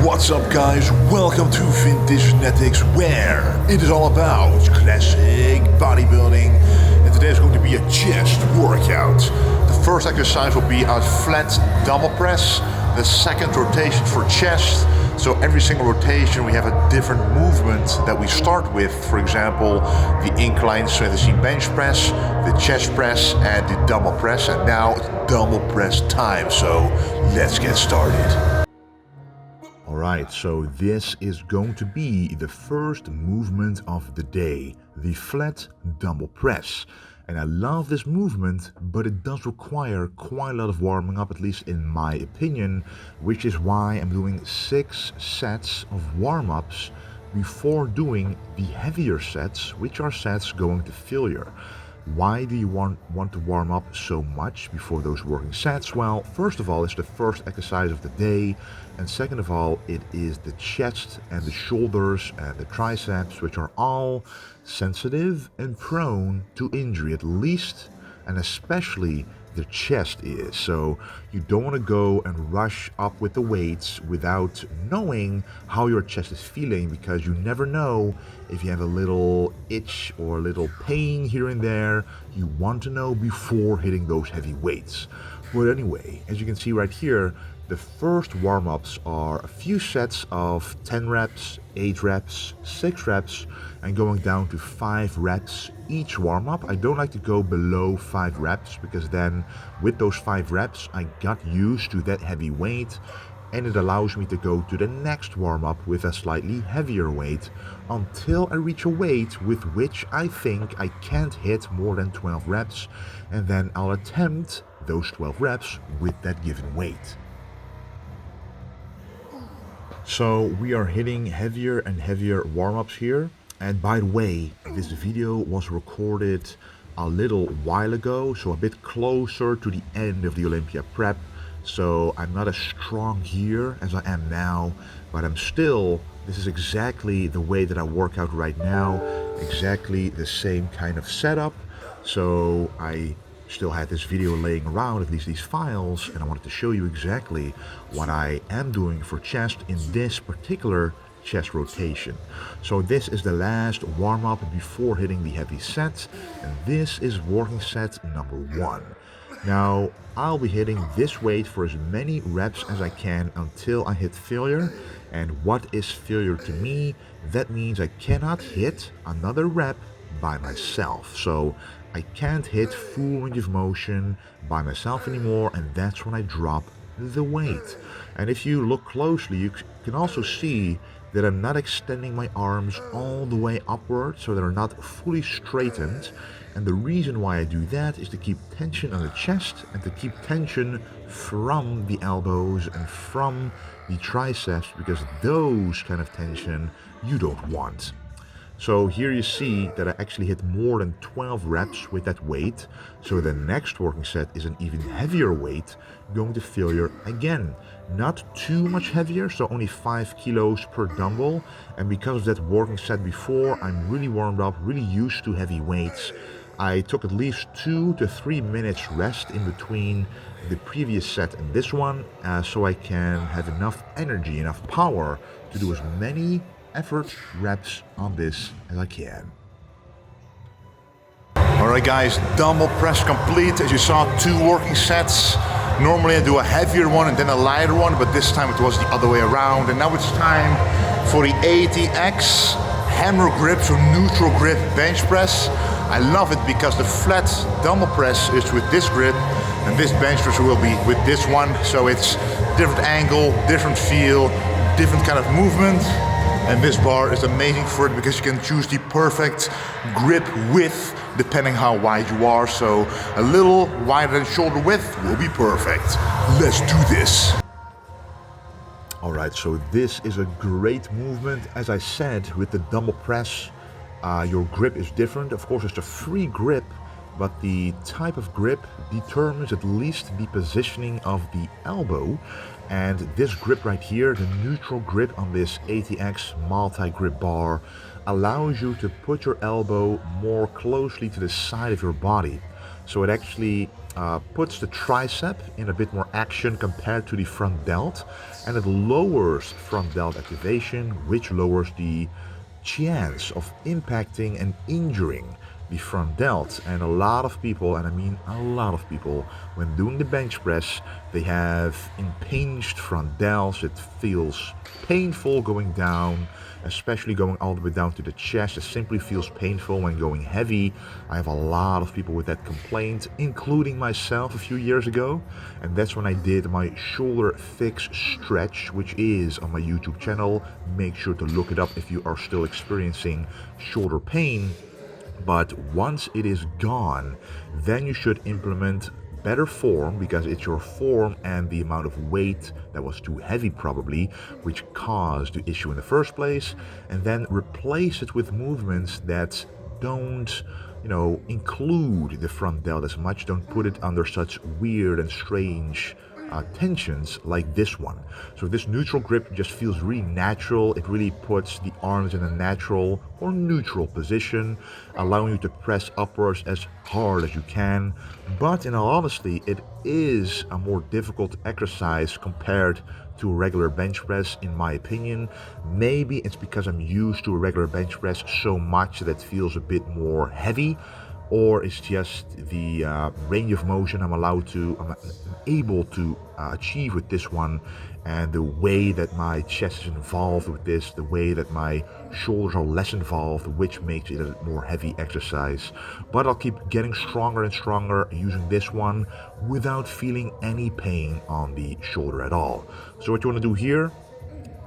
What's up guys, welcome to Vintage Genetics, where it is all about classic bodybuilding, and today is going to be a chest workout. The first exercise will be a flat dumbbell press, the second rotation for chest. So every single rotation we have a different movement that we start with. For example, the incline strength bench press, the chest press and the dumbbell press, and now it's dumbbell press time, so let's get started. Alright, so this is going to be the first movement of the day, the flat dumbbell press. And I love this movement, but it does require quite a lot of warming up, at least in my opinion, which is why I'm doing 6 sets of warm-ups before doing the heavier sets, which are sets going to failure. Why do you want to warm up so much before those working sets? Well, first of all, it's the first exercise of the day, and second of all, it is the chest and the shoulders and the triceps, which are all sensitive and prone to injury, at least and especially the chest is. So you don't want to go and rush up with the weights without knowing how your chest is feeling, because you never know if you have a little itch or a little pain here and there. You want to know before hitting those heavy weights. But anyway, as you can see right here, the first warm-ups are a few sets of 10 reps, 8 reps, 6 reps, and going down to 5 reps each warm-up. I don't like to go below 5 reps, because then with those 5 reps I got used to that heavy weight, and it allows me to go to the next warm-up with a slightly heavier weight until I reach a weight with which I think I can't hit more than 12 reps, and then I'll attempt those 12 reps with that given weight. So we are hitting heavier and heavier warm-ups here. And by the way, this video was recorded a little while ago, so a bit closer to the end of the Olympia prep. So I'm not as strong here as I am now, but this is exactly the way that I work out right now, exactly the same kind of setup. So I still had this video laying around, at least these files, and I wanted to show you exactly what I am doing for chest in this particular chest rotation. So this is the last warm-up before hitting the heavy set, and this is working set number 1. Now I'll be hitting this weight for as many reps as I can until I hit failure. And what is failure to me? That means I cannot hit another rep by myself. So I can't hit full range of motion by myself anymore, and that's when I drop the weight. And if you look closely, you can also see that I'm not extending my arms all the way upward, so they're not fully straightened. And the reason why I do that is to keep tension on the chest and to keep tension from the elbows and from the triceps, because those kind of tension you don't want. So here you see that I actually hit more than 12 reps with that weight. So the next working set is an even heavier weight, going to failure again. Not too much heavier, so only 5 kilos per dumbbell. And because of that working set before, I'm really warmed up, really used to heavy weights. I took at least 2 to 3 minutes rest in between the previous set and this one, so I can have enough energy, enough power to do as many effort reps on this as I can. Alright guys, dumbbell press complete. As you saw, 2 working sets. Normally I do a heavier one and then a lighter one, but this time it was the other way around. And now it's time for the ATX hammer grip, so neutral grip bench press. I love it because the flat dumbbell press is with this grip, and this bench press will be with this one. So it's different angle, different feel, different kind of movement. And this bar is amazing for it because you can choose the perfect grip width depending how wide you are. So a little wider than shoulder width will be perfect. Let's do this. Alright, so this is a great movement. As I said, with the dumbbell press, your grip is different. Of course, it's a free grip, but the type of grip determines at least the positioning of the elbow. And this grip right here, the neutral grip on this ATX multi-grip bar, allows you to put your elbow more closely to the side of your body. So it actually puts the tricep in a bit more action compared to the front delt, and it lowers front delt activation, which lowers the chance of impacting and injuring the front delt. And a lot of people, and I mean a lot of people, when doing the bench press, they have impinged front delts. It feels painful going down, especially going all the way down to the chest. It simply feels painful when going heavy. I have a lot of people with that complaint, including myself a few years ago, and that's when I did my shoulder fix stretch, which is on my YouTube channel. Make sure to look it up if you are still experiencing shoulder pain. But once it is gone, then you should implement better form, because it's your form and the amount of weight that was too heavy probably which caused the issue in the first place, and then replace it with movements that don't, include the front delt as much, don't put it under such weird and strange tensions like this one. So this neutral grip just feels really natural. It really puts the arms in a natural or neutral position, allowing you to press upwards as hard as you can. But in all honesty, it is a more difficult exercise compared to a regular bench press, in my opinion. Maybe it's because I'm used to a regular bench press so much that it feels a bit more heavy, or it's just the range of motion I'm able to achieve with this one, and the way that my chest is involved with this, the way that my shoulders are less involved, which makes it a more heavy exercise. But I'll keep getting stronger and stronger using this one without feeling any pain on the shoulder at all. So what you want to do here,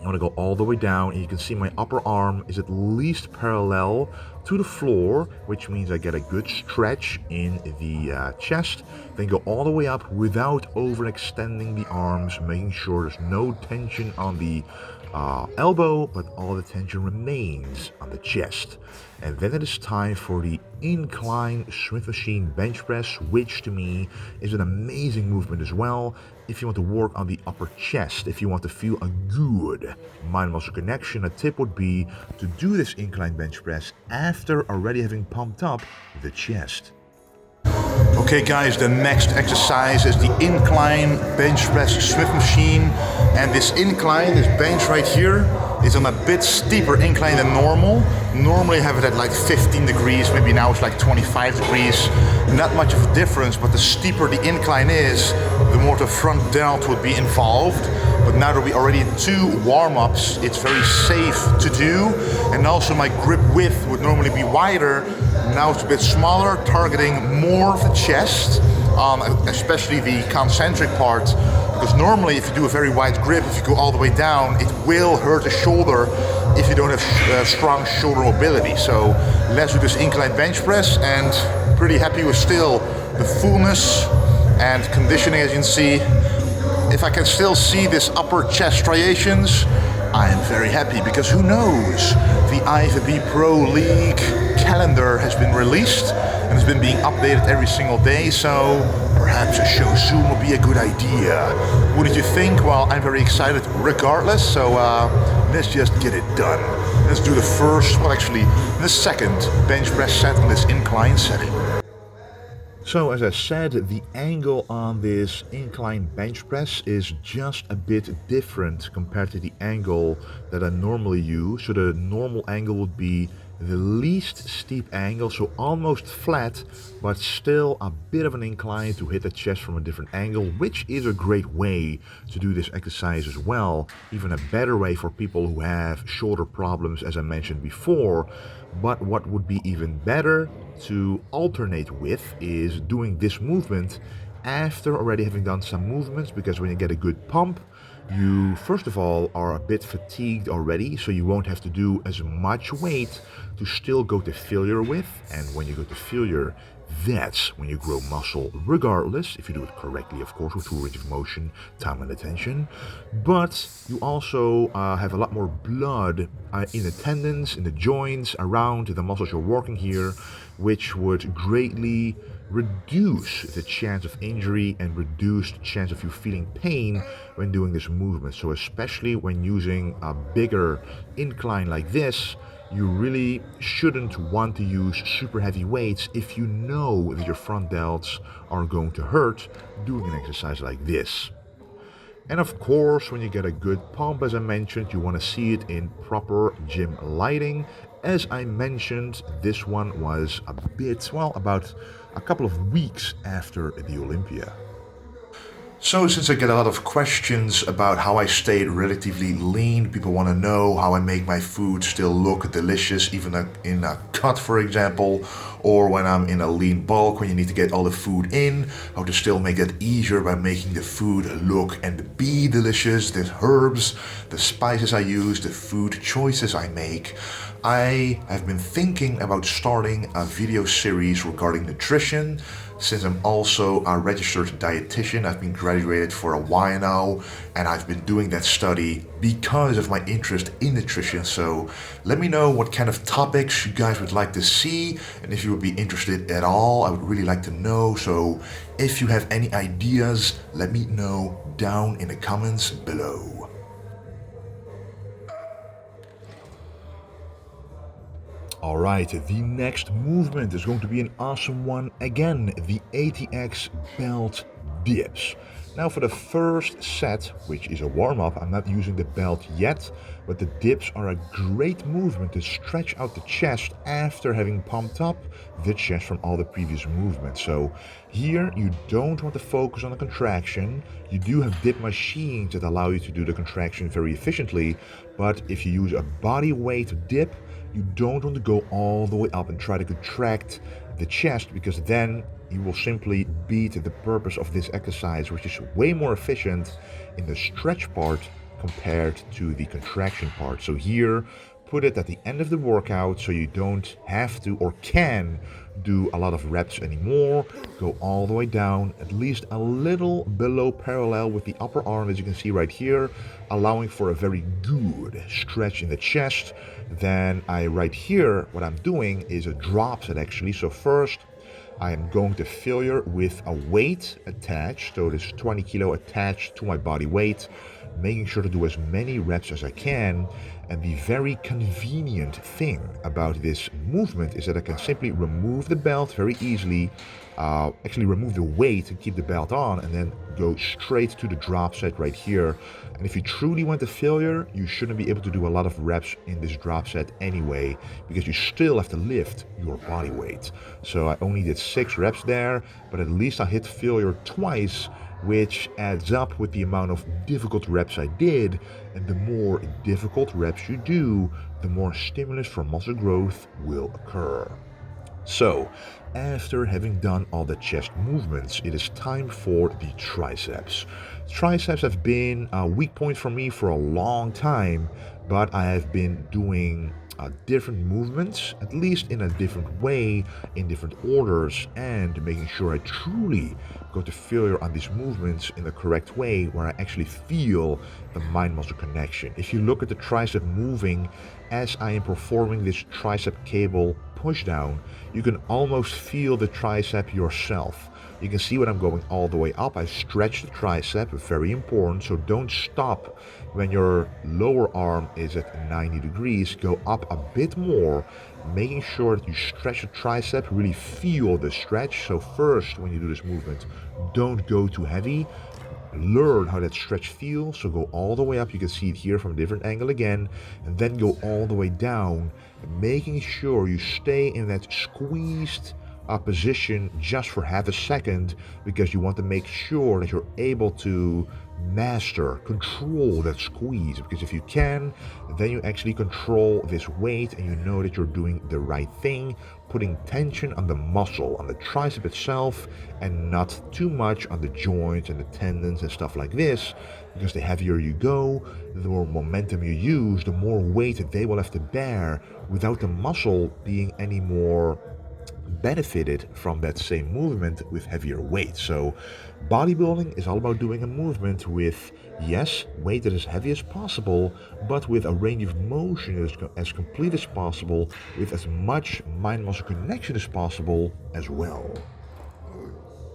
I want to go all the way down, and you can see my upper arm is at least parallel to the floor, which means I get a good stretch in the chest. Then go all the way up without overextending the arms, making sure there's no tension on the elbow, but all the tension remains on the chest. And then it is time for the incline Smith machine bench press, which to me is an amazing movement as well. If you want to work on the upper chest, if you want to feel a good mind-muscle connection, a tip would be to do this incline bench press after already having pumped up the chest. Okay guys, the next exercise is the incline bench press Smith machine, and this incline, this bench right here, is on a bit steeper incline than normal. Normally I have it at like 15 degrees, maybe now it's like 25 degrees. Not much of a difference, but the steeper the incline is, the more the front delt would be involved. But now that we already in 2 warm-ups, it's very safe to do. And also my grip width would normally be wider. Now it's a bit smaller, targeting more of the chest, especially the concentric part. Because normally if you do a very wide grip, if you go all the way down, it will hurt the shoulder if you don't have strong shoulder mobility. So let's do this incline bench press, and pretty happy with still the fullness and conditioning. As you can see, if I can still see this upper chest striations, I am very happy, because who knows, the IFBB Pro League calendar has been released and has been being updated every single day, so perhaps a show soon will be a good idea. What did you think? Well, I'm very excited regardless, so let's just get it done. Let's do the first, well actually the second bench press set on this incline setting. So as I said, the angle on this incline bench press is just a bit different compared to the angle that I normally use. So the normal angle would be the least steep angle, so almost flat, but still a bit of an incline to hit the chest from a different angle, which is a great way to do this exercise as well. Even a better way for people who have shoulder problems, as I mentioned before. But what would be even better to alternate with is doing this movement after already having done some movements, because when you get a good pump, you first of all are a bit fatigued already, so you won't have to do as much weight to still go to failure with. And when you go to failure, that's when you grow muscle, regardless, if you do it correctly, of course, with full range of motion, time and attention. But you also have a lot more blood in the tendons, in the joints, around the muscles you're working here, which would greatly reduce the chance of injury and reduce the chance of you feeling pain when doing this movement. So especially when using a bigger incline like this, you really shouldn't want to use super heavy weights if you know that your front delts are going to hurt doing an exercise like this. And of course, when you get a good pump, as I mentioned, you want to see it in proper gym lighting. As I mentioned, this one was a bit, well, about a couple of weeks after the Olympia. So since I get a lot of questions about how I stay relatively lean, people want to know how I make my food still look delicious, even in a cut, for example, or when I'm in a lean bulk, when you need to get all the food in, how to still make that easier by making the food look and be delicious, the herbs, the spices I use, the food choices I make. I have been thinking about starting a video series regarding nutrition. Since I'm also a registered dietitian, I've been graduated for a while now, and I've been doing that study because of my interest in nutrition. So let me know what kind of topics you guys would like to see, and if you would be interested at all, I would really like to know. So if you have any ideas, let me know down in the comments below. Alright, the next movement is going to be an awesome one again, the ATX Belt Dips. Now for the first set, which is a warm-up, I'm not using the belt yet, but the dips are a great movement to stretch out the chest after having pumped up the chest from all the previous movements. So here you don't want to focus on the contraction. You do have dip machines that allow you to do the contraction very efficiently, but if you use a body weight dip, you don't want to go all the way up and try to contract the chest, because then you will simply beat the purpose of this exercise, which is way more efficient in the stretch part compared to the contraction part. So here, put it at the end of the workout so you don't have to or can do a lot of reps anymore. Go all the way down, at least a little below parallel with the upper arm, as you can see right here, allowing for a very good stretch in the chest. Then right here, what I'm doing is a drop set actually. So first, I am going to failure with a weight attached, so this 20 kilo attached to my body weight, making sure to do as many reps as I can. And the very convenient thing about this movement is that I can simply remove the belt very easily, actually remove the weight and keep the belt on, and then go straight to the drop set right here. And if you truly want to failure, you shouldn't be able to do a lot of reps in this drop set anyway, because you still have to lift your body weight. So I only did 6 reps there, but at least I hit failure twice, which adds up with the amount of difficult reps I did. And the more difficult reps you do, the more stimulus for muscle growth will occur. So, after having done all the chest movements, it is time for the triceps. Triceps have been a weak point for me for a long time, but I have been doing different movements, at least in a different way, in different orders, and making sure I truly go to failure on these movements in the correct way, where I actually feel the mind-muscle connection. If you look at the tricep moving as I am performing this tricep cable pushdown, you can almost feel the tricep yourself. You can see when I'm going all the way up, I stretch the tricep, very important, so don't stop when your lower arm is at 90 degrees. Go up a bit more, making sure that you stretch the tricep, really feel the stretch. So first, when you do this movement, don't go too heavy. Learn how that stretch feels, so go all the way up, you can see it here from a different angle again, and then go all the way down, making sure you stay in that squeezed position just for half a second, because you want to make sure that you're able to control that squeeze, because if you can, then you actually control this weight and you know that you're doing the right thing, putting tension on the muscle, on the tricep itself, and not too much on the joints and the tendons and stuff like this, because the heavier you go, the more momentum you use, the more weight they will have to bear without the muscle being any more benefited from that same movement with heavier weight. So bodybuilding is all about doing a movement with, yes, weight that is heavy as possible, but with a range of motion as complete as possible, with as much mind-muscle connection as possible as well.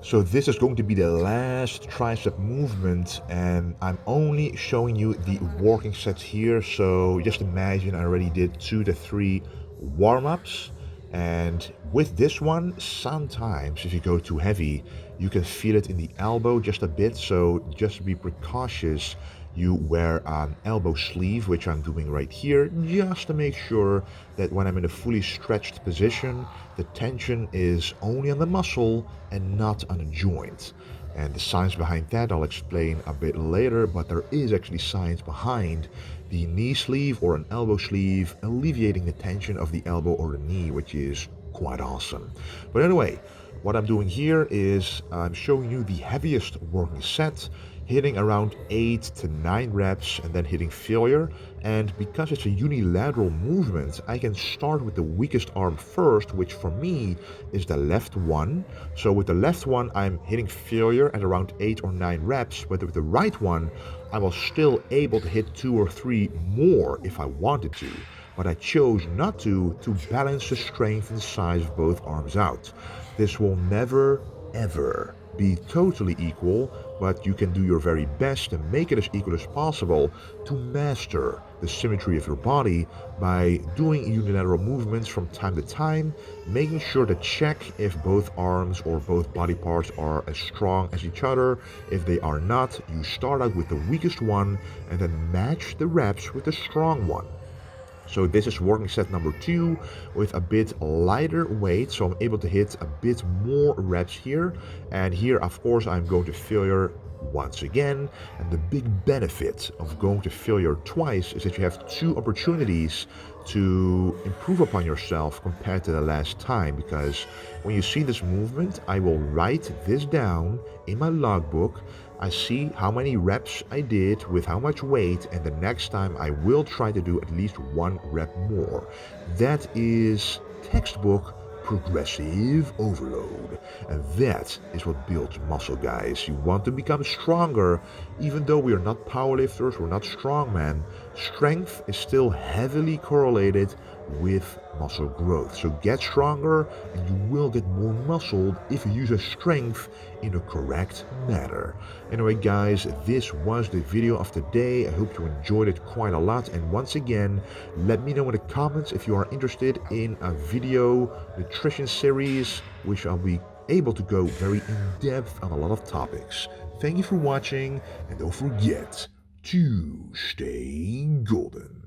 So this is going to be the last tricep movement, and I'm only showing you the working sets here. So just imagine I already did 2 to 3 warm-ups, And with this one, sometimes if you go too heavy, you can feel it in the elbow just a bit. So just to be precautious, you wear an elbow sleeve, which I'm doing right here, just to make sure that when I'm in a fully stretched position, the tension is only on the muscle and not on a joint. And the science behind that I'll explain a bit later, but there is actually science behind the knee sleeve or an elbow sleeve alleviating the tension of the elbow or the knee, which is quite awesome. But anyway, what I'm doing here is I'm showing you the heaviest working set, hitting around 8 to 9 reps and then hitting failure. And because it's a unilateral movement, I can start with the weakest arm first, which for me is the left one. So with the left one, I'm hitting failure at around 8 or 9 reps, but with the right one, I was still able to hit 2 or 3 more if I wanted to. But I chose not to balance the strength and size of both arms out. This will never, ever be totally equal, but you can do your very best to make it as equal as possible to master the symmetry of your body by doing unilateral movements from time to time, making sure to check if both arms or both body parts are as strong as each other. If they are not, you start out with the weakest one and then match the reps with the strong one. So this is working set number 2 with a bit lighter weight, so I'm able to hit a bit more reps here. And here, of course, I'm going to failure once again. And the big benefit of going to failure twice is that you have 2 opportunities to improve upon yourself compared to the last time, because when you see this movement, I will write this down in my logbook. I see how many reps I did with how much weight, and the next time I will try to do at least 1 rep more. That is textbook progressive overload. And that is what builds muscle, guys. You want to become stronger. Even though we are not powerlifters, we're not strongmen, strength is still heavily correlated with muscle growth. So get stronger and you will get more muscle if you use your strength in a correct manner. Anyway guys, this was the video of the day. I hope you enjoyed it quite a lot, and once again, let me know in the comments if you are interested in a video nutrition series, which I'll be able to go very in-depth on a lot of topics. Thank you for watching, and don't forget to stay golden.